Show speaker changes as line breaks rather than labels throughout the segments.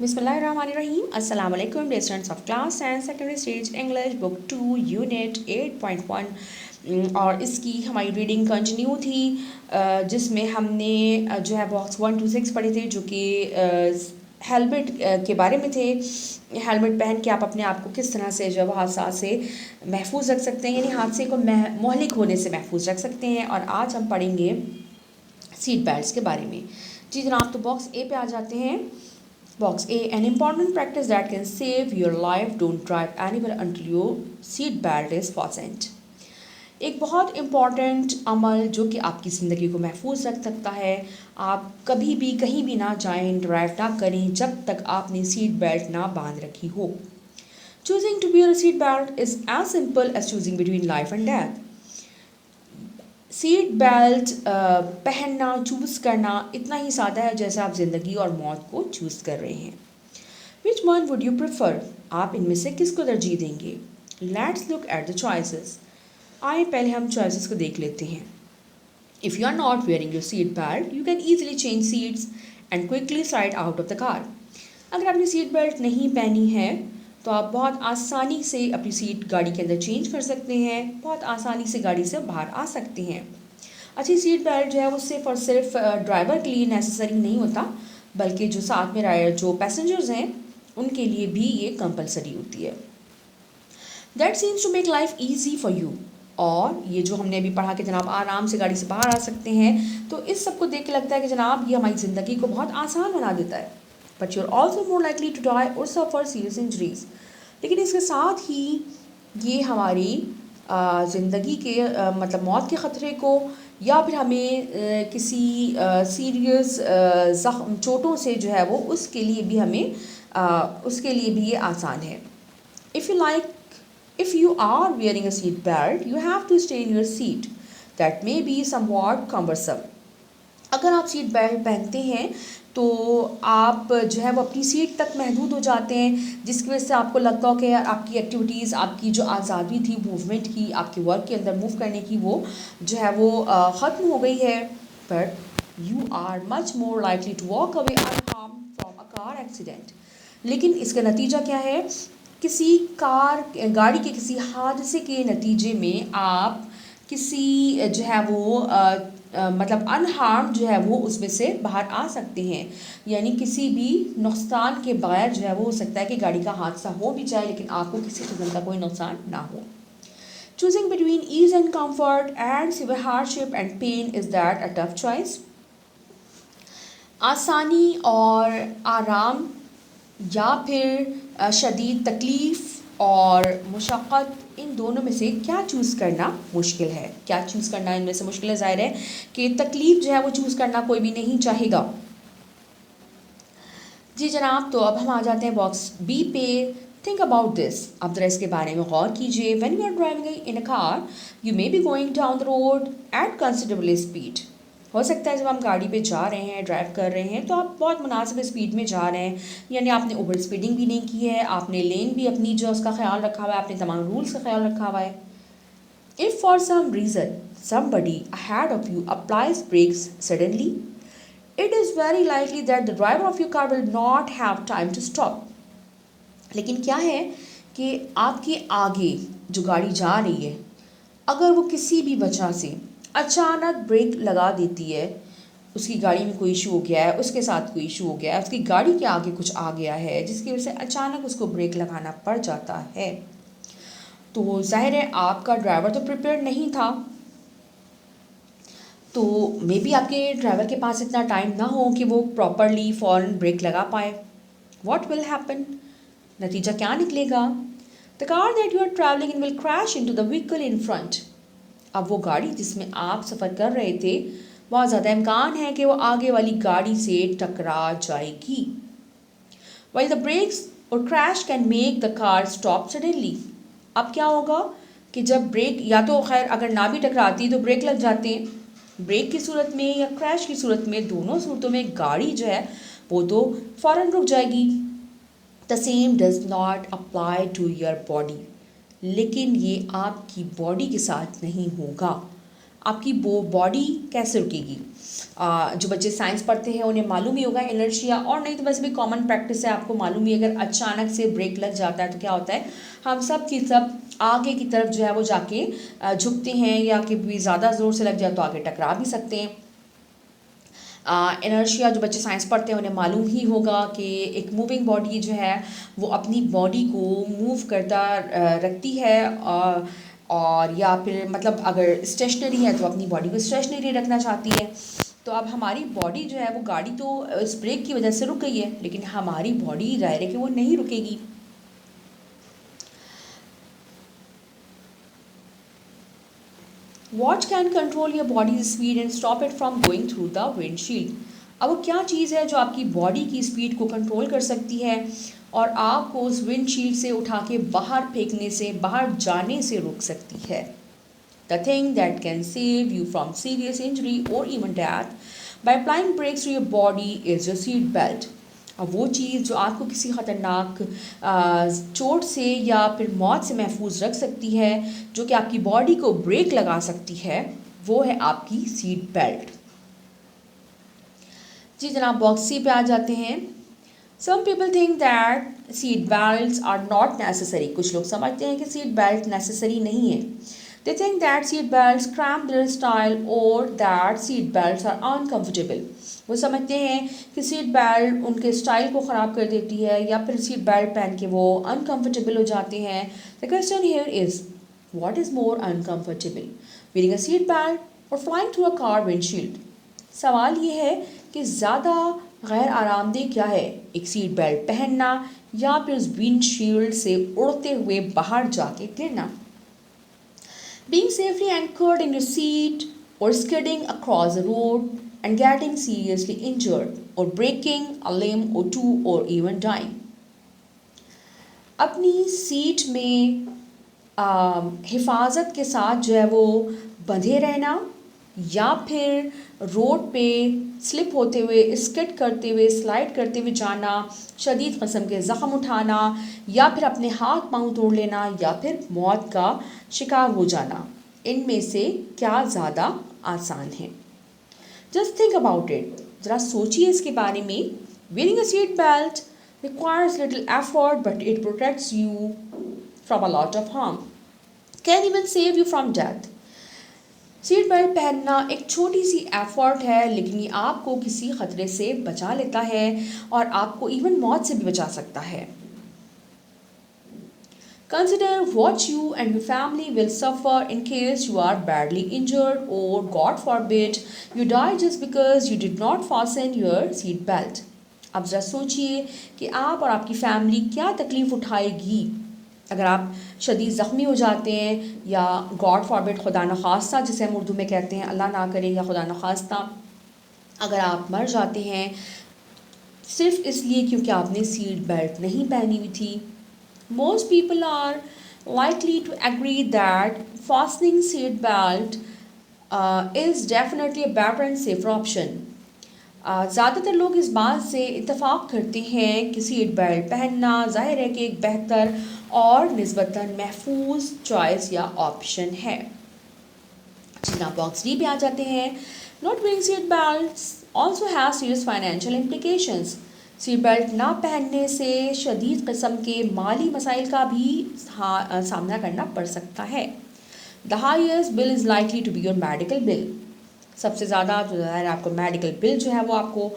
बिस्मिल्लाहिर्रहमानिर्रहीम अस्सलाम वालेकुम dear students of class 10 secondary stage English book 2 unit 8.1 और इसकी हमारी रीडिंग कंटिन्यू थी जिसमें हमने जो है बॉक्स 1 to 6 पढ़े थे जो कि हेलमेट के बारे में थे। हेलमेट पहन के आप अपने आप को किस तरह से जो है हादसा से महफूज रख सकते हैं, यानी हादसे को मोहलिक होने से महफूज रख सकते हैं। और आज हम पढ़ेंगे सीट बेल्ट्स के बारे में। जी जनाब, तो बॉक्स ए पे आ जाते हैं। Box A, an important practice that can save your life. Don't drive anywhere until your seat belt is fastened. एक बहुत इम्पॉर्टेंट अमल जो कि आपकी ज़िंदगी को महफूज रख सकता है। आप कभी भी कहीं भी ना जाएं, ड्राइव ना करें जब तक आपने सीट बेल्ट ना बांध रखी हो। Choosing to wear a seat belt is as simple as choosing between life and death. Seat belt पहनना चूज़ करना इतना ही सादा है जैसे आप ज़िंदगी और मौत को चूज़ कर रहे हैं। Which one would you prefer? आप इनमें से किसको तरजीह देंगे? Let's look at the choices. आइए पहले हम चॉइसेस को देख लेते हैं। If you are not wearing your seat belt you can easily change seats and quickly slide out of the car. अगर आपने सीट बेल्ट नहीं पहनी है तो आप बहुत आसानी से अपनी सीट गाड़ी के अंदर चेंज कर सकते हैं, बहुत आसानी से गाड़ी से बाहर आ सकते हैं। अच्छी सीट बेल्ट जो है वो सिर्फ और सिर्फ ड्राइवर के लिए नेसेसरी नहीं होता, बल्कि जो साथ में जो पैसेंजर्स हैं उनके लिए भी ये कंपलसरी होती है। That seems to make life easy for you. और ये जो हमने अभी पढ़ा कि जनाब आराम से गाड़ी से बाहर आ सकते हैं, तो इस सब को देख के लगता है कि जनाब ये हमारी ज़िंदगी को बहुत आसान बना देता है। But you are also more likely to die or suffer serious injuries. लेकिन इसके साथ ही ये हमारी ज़िंदगी के मतलब मौत के ख़तरे को या फिर हमें किसी सीरियस ज़ख्म चोटों से जो है वो उसके लिए भी ये आसान है। If you are wearing a seat belt, you have to stay in your seat. That may be somewhat cumbersome. अगर आप सीट बेल्ट पहनते हैं तो आप जो है वो अपनी सीट तक महदूद हो जाते हैं, जिसकी वजह से आपको लगता हो कि आपकी एक्टिविटीज़, आपकी जो आज़ादी थी मूवमेंट की, आपके वर्क के अंदर मूव करने की, वो जो है वो ख़त्म हो गई है। But you are much more likely to walk away unharmed from a car accident. लेकिन इसका नतीजा क्या है? गाड़ी के किसी हादसे के नतीजे में आप किसी जो है वो मतलब अनहार्म जो है वो उसमें से बाहर आ सकते हैं, यानी किसी भी नुकसान के बगैर जो है वो हो सकता है कि गाड़ी का हादसा हो भी जाए लेकिन आपको किसी किस्म का कोई नुकसान ना हो। Choosing between ease and comfort and severe hardship and pain is that a tough choice. आसानी और आराम या फिर शदीद तकलीफ़ और मुशक्क़त, इन दोनों में से क्या चूज़ करना मुश्किल है? क्या चूज़ करना इनमें से मुश्किल है? ज़ाहिर है कि तकलीफ़ जो है वो चूज़ करना कोई भी नहीं चाहेगा। जी जनाब, तो अब हम आ जाते हैं बॉक्स बी पे। Think about this. अब ज़रा इसके बारे में गौर कीजिए। When you are driving in a car you may be going down the road at considerable speed. हो सकता है जब हम गाड़ी पे जा रहे हैं, ड्राइव कर रहे हैं, तो आप बहुत मुनासिब स्पीड में जा रहे हैं, यानी आपने ओवर स्पीडिंग भी नहीं की है, आपने लेन भी अपनी जो उसका ख्याल रखा हुआ है, आपने तमाम रूल्स का ख्याल रखा हुआ है। If for some reason somebody ahead of you applies brakes suddenly, it is very likely that the driver of your car will not have time to stop. लेकिन क्या है कि आपके आगे जो गाड़ी जा रही है, अगर वो किसी भी वजह से अचानक ब्रेक लगा देती है, उसकी गाड़ी में कोई इशू हो गया है, उसके साथ कोई इशू हो गया है, उसकी गाड़ी के आगे कुछ आ गया है जिसकी वजह से अचानक उसको ब्रेक लगाना पड़ जाता है, तो जाहिर है आपका ड्राइवर तो प्रिपेयर नहीं था, तो मे बी आपके ड्राइवर के पास इतना टाइम ना हो कि वो प्रॉपरली फ़ौरन ब्रेक लगा पाए। What will happen? नतीजा क्या निकलेगा? The car that you are travelling in will crash into the vehicle in front. अब वो गाड़ी जिसमें आप सफ़र कर रहे थे, बहुत ज़्यादा इम्कान है कि वो आगे वाली गाड़ी से टकरा जाएगी। While the brakes or crash can make the car stop suddenly. अब क्या होगा कि जब ब्रेक, या तो खैर अगर ना भी टकराती तो ब्रेक लग जाते हैं, ब्रेक की सूरत में या क्रैश की सूरत में, दोनों सूरतों में गाड़ी जो है वो तो फ़ौरन रुक जाएगी। The same does not apply to your body. लेकिन ये आपकी बॉडी के साथ नहीं होगा। आपकी वो बॉडी कैसे रुकेगी। जो बच्चे साइंस पढ़ते हैं उन्हें मालूम ही होगा इनर्शिया, और नहीं तो वैसे भी कॉमन प्रैक्टिस है, आपको मालूम ही, अगर अचानक से ब्रेक लग जाता है तो क्या होता है, हम सब की सब आगे की तरफ जो है वो जाके झुकते हैं, या कि भी ज़्यादा ज़ोर से लग जाए तो आगे टकरा भी सकते हैं। इनर्शिया जो बच्चे साइंस पढ़ते हैं उन्हें मालूम ही होगा कि एक मूविंग बॉडी जो है वो अपनी बॉडी को मूव करता रखती है, और या फिर मतलब अगर स्टेशनरी है तो अपनी बॉडी को स्टेशनरी रखना चाहती है। तो अब हमारी बॉडी जो है वो, गाड़ी तो इस ब्रेक की वजह से रुक गई है, लेकिन हमारी बॉडी जाहिर है कि वो नहीं रुकेगी। Watch can control your body speed and stop it from going through the windshield. अब वो क्या चीज़ है जो आपकी बॉडी की स्पीड को कंट्रोल कर सकती है और आपको उस विंडशील्ड से उठा के बाहर फेंकने से, बाहर जाने से रोक सकती है। The thing that can save you from serious injury or even death by applying brakes to your body is your seat belt. अब वो चीज़ जो आपको किसी ख़तरनाक चोट से या फिर मौत से महफूज रख सकती है, जो कि आपकी बॉडी को ब्रेक लगा सकती है, वो है आपकी सीट बेल्ट। जी जनाब, बॉक्स सी पे आ जाते हैं। Some people think that seat belts are not necessary. कुछ लोग समझते हैं कि सीट बेल्ट नेसेसरी नहीं है। They think that seat belts cramp their style or that seat belts are uncomfortable. वो समझते हैं कि सीट बेल्ट उनके स्टाइल को ख़राब कर देती है, या फिर सीट बेल्ट पहन के वो अनकम्फर्टेबल हो जाते हैं। The question here is, what is more uncomfortable, wearing a seat belt or flying through a car windshield? सवाल ये है कि ज़्यादा गैर आरामदेह क्या है, एक सीट बेल्ट पहनना या फिर उस विंडशील्ड से उड़ते हुए बाहर जाके गिरना। Being safely anchored in your seat or skidding across the road and getting seriously injured or breaking a limb or two or even dying. अपनी सीट में हिफाजत के साथ जो है वो बंधे रहना, या फिर रोड पे स्लिप होते हुए, स्किड करते हुए, स्लाइड करते हुए जाना, शदीद किस्म के ज़ख़म उठाना, या फिर अपने हाथ पांव तोड़ लेना, या फिर मौत का शिकार हो जाना, इनमें से क्या ज़्यादा आसान है? जस्ट थिंक अबाउट इट, ज़रा सोचिए इसके बारे में। Wearing a seat belt requires little effort but it protects you from a lot of harm, can even save you from death. Seat belt पहनना एक छोटी सी एफर्ट है, लेकिन ये आपको किसी ख़तरे से बचा लेता है और आपको इवन मौत से भी बचा सकता है। Consider what you and your family will suffer in case you are badly injured or, God forbid, you die just because you did not fasten your seat belt. अब ज़रा सोचिए कि आप और आपकी फैमिली क्या तकलीफ़ उठाएगी अगर आप शदीद ज़ख्मी हो जाते हैं, या गॉड फॉरबिड, खुदा न खास्ता जिसे हम उर्दू में कहते हैं, अल्लाह ना करे या खुदा न खास्ता, अगर आप मर जाते हैं सिर्फ इसलिए क्योंकि आपने सीट बेल्ट नहीं पहनी हुई थी। Most people are likely to agree that fastening seat belt is definitely a better and safer option. ज़्यादातर लोग इस बात से इत्तेफाक करते हैं कि सीट बेल्ट पहनना ज़ाहिर है कि एक बेहतर और निस्बतन महफूज चॉइस या ऑप्शन है। जितना बॉक्स डी पे आ जाते हैं। Not wearing seat belts also have serious financial implications. Seat belt ना पहनने से शदीद किस्म के माली मसाइल का भी सामना करना पड़ सकता है। The highest bill is likely to be your medical bill. सबसे ज़्यादा जो है आपको मेडिकल बिल जो है वो आपको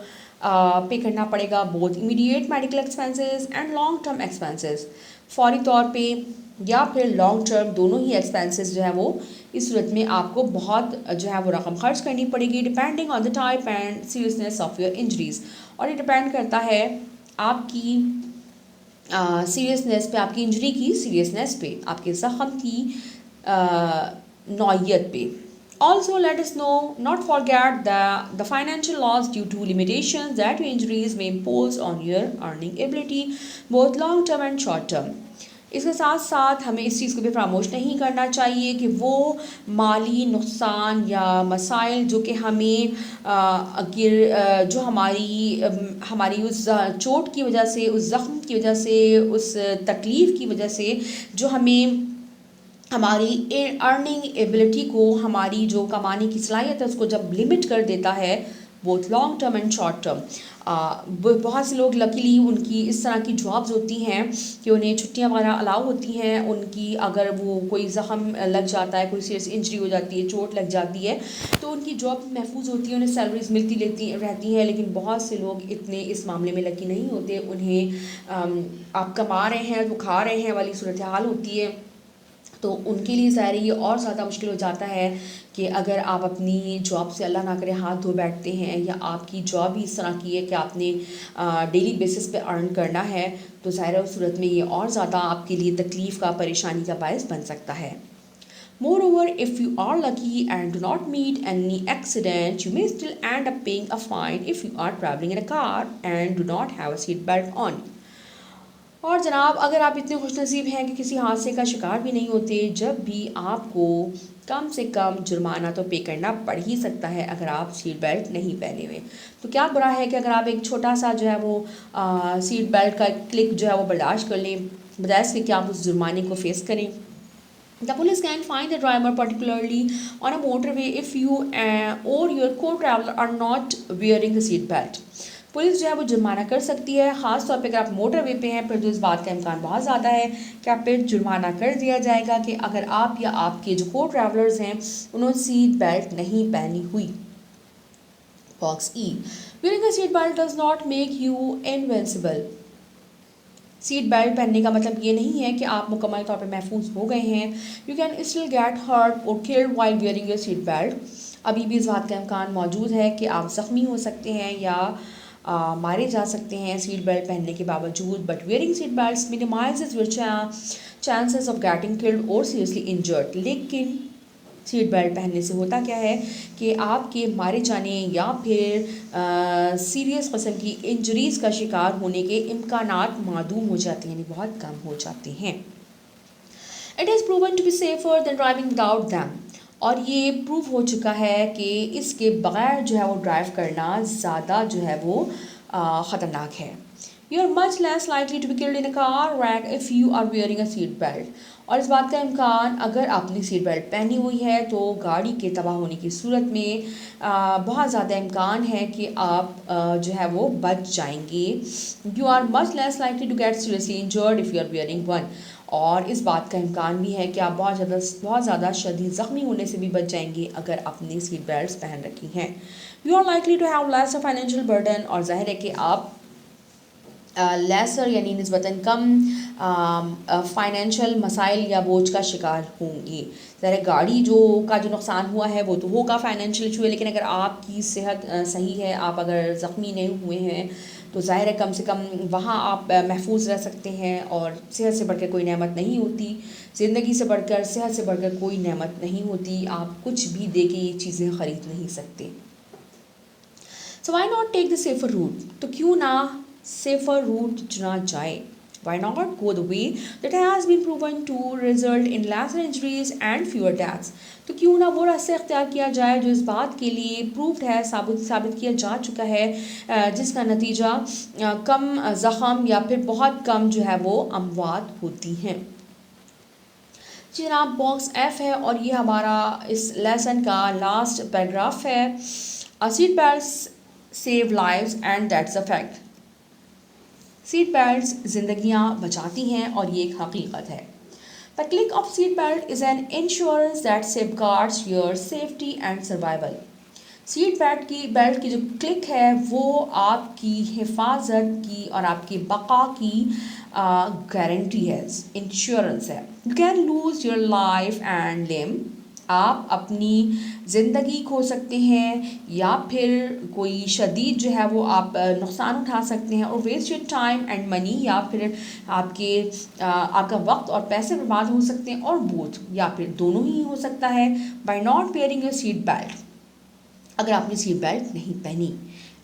पे करना पड़ेगा, both immediate medical expenses and long term expenses. फौरी तौर पे या फिर लॉन्ग टर्म दोनों ही एक्सपेंसेस जो है वो इस सूरत में आपको बहुत जो है वो रकम खर्च करनी पड़ेगी, depending on the type and seriousness of your injuries. और ये डिपेंड करता है आपकी सीरियसनेस पे, आपकी इंजरी की सीरियसनेस पे, आपके ज़ख़म की नौइयत पे। Also, let us not forget the financial loss due to limitations that your injuries may impose on your earning ability, both long term and short term. इसके साथ साथ हमें इस चीज़ को भी फरामोश नहीं करना चाहिए कि वो माली नुकसान या मसाइल जो कि हमें जो हमारी उस चोट की वजह से, उस ज़ख्म की वजह से, उस तकलीफ़ की वजह से जो हमें हमारी अर्निंग एबिलिटी को, हमारी जो कमाने की सलाहियत है उसको जब लिमिट कर देता है, both long term and short term. बहुत से लोग लकीली उनकी इस तरह की जॉब्स होती हैं कि उन्हें छुट्टियां वगैरह अलाउ होती हैं। उनकी अगर वो कोई ज़ख़म लग जाता है, कोई सीरियस इंजरी हो जाती है, चोट लग जाती है, तो उनकी जॉब महफूज होती है, उन्हें सैलरीज मिलती लेती रहती हैं। लेकिन बहुत से लोग इतने इस मामले में लकी नहीं होते। उन्हें आप कमा रहे हैं तो खा रहे हैं वाली सूरत हाल होती है, तो उनके लिए ज़ाहिर ये और ज़्यादा मुश्किल हो जाता है कि अगर आप अपनी जॉब से अल्लाह ना करे हाथ धो बैठते हैं, या आपकी जॉब ही इस तरह की है कि आपने डेली बेसिस पे अर्न करना है, तो ज़ाहिर उस सूरत में ये और ज़्यादा आपके लिए तकलीफ़ का, परेशानी का बायस बन सकता है। Moreover, if you are lucky and do not meet any accident, you may still end up paying a fine if you are traveling in a car and do not have a seat belt on. और जनाब, अगर आप इतने खुशनसीब हैं कि किसी हादसे का शिकार भी नहीं होते, जब भी आपको कम से कम जुर्माना तो पे करना पड़ ही सकता है अगर आप सीट बेल्ट नहीं पहने हुए। तो क्या बुरा है कि अगर आप एक छोटा सा जो है वो सीट बेल्ट का क्लिक जो है वो बर्दाश्त कर लें, बजाय इसके कि आप उस जुर्माने को फेस करें। The police can fine the driver, particularly on a motorway, if you or your co-traveler are not wearing the seat belt. Police जो है वो जुर्माना कर सकती है, ख़ास तौर पे अगर आप मोटरवे पे हैं, फिर तो इस बात का इम्कान बहुत ज़्यादा है कि आप पे जुर्माना कर दिया जाएगा कि अगर आप या आपके जो को ट्रैवलर्स हैं उन्होंने सीट बेल्ट नहीं पहनी हुई। Box E, wearing a seat belt does not make you invincible. Seat belt पहनने का मतलब ये नहीं है कि आप मुकम्मल तौर पे महफूज हो गए हैं। You can still get hurt or killed while wearing your seat belt. अभी भी इस बात का इम्कान मौजूद है कि आप ज़ख्मी हो सकते हैं या मारे जा सकते हैं सीट बेल्ट पहनने के बावजूद। But wearing seat belt minimises your chances of getting killed और सीरियसली इंजर्ड। लेकिन सीट बेल्ट पहनने से होता क्या है कि आपके मारे जाने या फिर सीरियस किस्म की इंजरीज़ का शिकार होने के इम्कानात मादूम हो जाते हैं, यानी बहुत कम हो जाते हैं। It is proven to be safer than driving without them. और ये प्रूव हो चुका है कि इसके बगैर जो है वो ड्राइव करना ज़्यादा जो है वो ख़तरनाक है। You are much less likely to be killed in a car wreck if you are wearing a seat belt. और इस बात का इम्कान, अगर आपने सीट बेल्ट पहनी हुई है तो गाड़ी के तबाह होने की सूरत में बहुत ज़्यादा इम्कान है कि आप जो है वो बच जाएंगे। You are much less likely to get seriously injured if you are wearing one. और इस बात का इम्कान भी है कि आप बहुत ज़्यादा शदीद ज़ख्मी होने से भी बच जाएंगे अगर आपने सीट बेल्ट पहन रखी हैं। You are likely to have less financial burden. और जाहिर है कि आप लेसर यानी निस्बतन कम फाइनेंशियल मसाइल या बोझ का शिकार होंगी। ज़रा गाड़ी जो नुकसान हुआ है वो तो होगा, फाइनेंशियल इशू है, लेकिन अगर आपकी सेहत सही है, आप अगर ज़ख्मी नहीं हुए हैं, तो ज़ाहिर है कम से कम वहाँ आप महफूज रह सकते हैं। और सेहत से बढ़कर कोई नेमत नहीं होती, ज़िंदगी से बढ़कर, सेहत से बढ़कर कोई नेमत नहीं होती। आप कुछ भी दे के ये चीज़ें ख़रीद नहीं सकते। So why not take the safer route. तो क्यों ना सेफर रूट चुना जाए। Why not go the way that has been proven to result in lesser injuries and fewer deaths? तो क्यों ना वो रास्ता इख्तियार किया जाए जो इस बात के लिए प्रूव्ड है, साबित किया जा चुका है, जिसका नतीजा कम ज़ख़म या फिर बहुत कम जो है वो अमवात होती हैं। जनाब, बॉक्स एफ है और ये हमारा इस लेसन का लास्ट पैराग्राफ है। Seat belts save lives and that's a fact. Seat belts ज़िंदगियाँ बचाती हैं और ये एक हकीकत है। The click of seat belt is an insurance that safeguards your safety and survival. Seat belt की जो क्लिक है वो आपकी हिफाजत की और आपकी बका की गारंटी है, इंश्योरेंस है। You can lose your life and limb. आप अपनी ज़िंदगी खो सकते हैं या फिर कोई शदीद जो है वो आप नुकसान उठा सकते हैं। और waste your time and money, या फिर आपका वक्त और पैसे बर्बाद हो सकते हैं, और बोथ या फिर दोनों ही हो सकता है by not wearing your seat belt, अगर आपने सीट बेल्ट नहीं पहनी।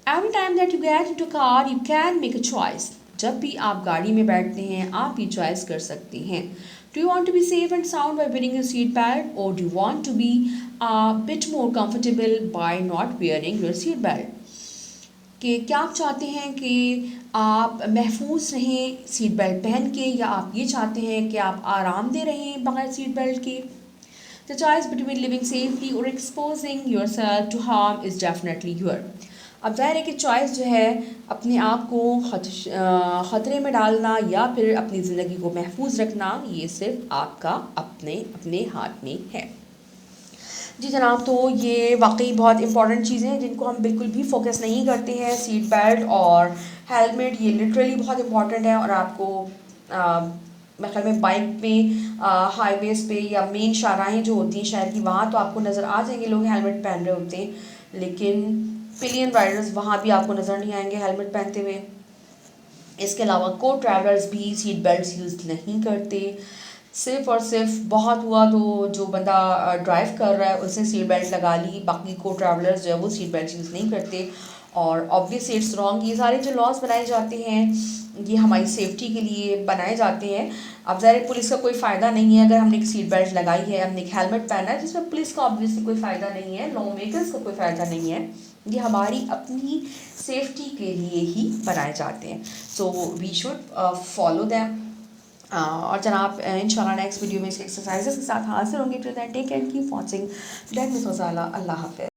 Every time that you get into car you can make a choice. जब भी आप गाड़ी में बैठते हैं आप ये चॉइस कर सकते हैं। Do you want to be safe and sound by wearing a seat belt, or do you want to be a bit more comfortable by not wearing your seat belt? कि क्या आप चाहते हैं कि आप महफूज रहें सीट बेल्ट पहन के, या आप ये चाहते हैं कि आप आरामदेह रहें बगैर सीट बेल्ट के। The choice between living safely or exposing yourself to harm is definitely your। अब ज़ाहिर है कि चॉइस जो है अपने आप को ख़तरे में डालना या फिर अपनी ज़िंदगी को महफूज रखना, ये सिर्फ आपका अपने अपने हाथ में है। जी जनाब, तो ये वाकई बहुत इंपॉर्टेंट चीज़ें हैं जिनको हम बिल्कुल भी फोकस नहीं करते हैं। सीट बेल्ट और हेलमेट ये लिटरली बहुत इंपॉर्टेंट है, और आपको मेरे ख्याल में बाइक में हाईवेज़ पे या मेन शाहराहें जो होती हैं शहर की, वहाँ तो आपको नज़र आ जाएंगे लोग हेलमेट पहन रहे होते हैं, लेकिन पिलियन राइडर्स वहाँ भी आपको नज़र नहीं आएंगे हेलमेट पहनते हुए। इसके अलावा को ट्रैवलर्स भी सीट बेल्ट यूज़ नहीं करते। सिर्फ और सिर्फ बहुत हुआ तो जो बंदा ड्राइव कर रहा है उसने सीट बेल्ट लगा ली, बाकी को ट्रैवलर्स जो है वो सीट बेल्ट यूज़ नहीं करते। और ऑब्वियसली इट्स रॉन्ग। ये सारे जो लॉज बनाए जाते हैं ये हमारी सेफ्टी के लिए बनाए जाते हैं। अब ज़ाहिर पुलिस का कोई फ़ायदा नहीं है, अगर हमने एक सीट बेल्ट लगाई है, हमने एक हेलमेट पहना है, जिसमें पुलिस का ऑब्वियसली कोई फ़ायदा नहीं है, लॉ मेकर्स का कोई फ़ायदा नहीं है। ये हमारी अपनी सेफ्टी के लिए ही बनाए जाते हैं। So we should follow them. और जनाब इंशाल्लाह नेक्स्ट वीडियो में इसके एक्सरसाइजेस के साथ हाजिर होंगे। Till then take care, keep watching. That miss masala. अल्लाह हाफ़िज़।